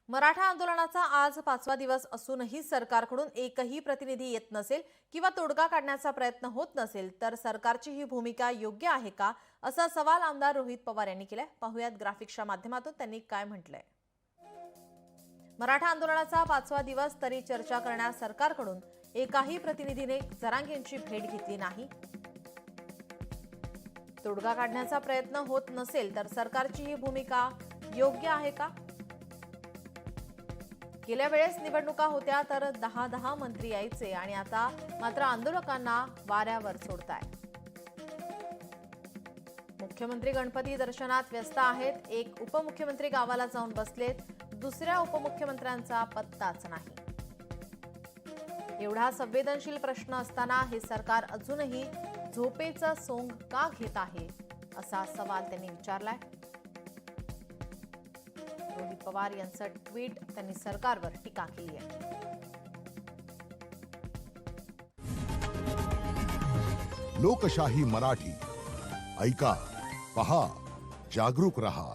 मराठा आंदोलनाचा आज 5वा दिवस असूनही सरकारकडून एकही प्रतिनिधी येत नसेल किंवा तोडगा काढण्याचा प्रयत्न होत नसेल तर सरकारची ही भूमिका योग्य आहे का असा सवाल आमदार रोहित पवार यांनी केलाय। पाहुयात ग्राफिक्सच्या माध्यमातून त्यांनी काय म्हटलंय। मराठा आंदोलनाचा 5वा दिवस तरी चर्चा करण्यास सरकारकडून एकाही प्रतिनिधीने जरांगे यांची भेट घेतली नाही। तोडगा काढण्याचा प्रयत्न होत नसेल तर सरकारची ही भूमिका योग्य आहे का? गेल्या वेळेस निवडणुका होत्या तर 10 मंत्री यायचे आणि आता मात्र आंदोलकांना वाऱ्यावर सोडताय। मुख्यमंत्री गणपती दर्शनात व्यस्त आहेत। एक उपमुख्यमंत्री गावाला जाऊन बसलेत, दुसऱ्या उपमुख्यमंत्र्यांचा पत्ताच नाही। एवढा संवेदनशील प्रश्न असताना हे सरकार अजूनही झोपेचं सोंग का घेत आहे असा सवाल त्यांनी विचारलाय। रोहित पवार यांचं ट्विट त्यांनी सरकारवर टीका केली आहे। लोकशाही मराठी ऐका, पहा, जागरूक रहा।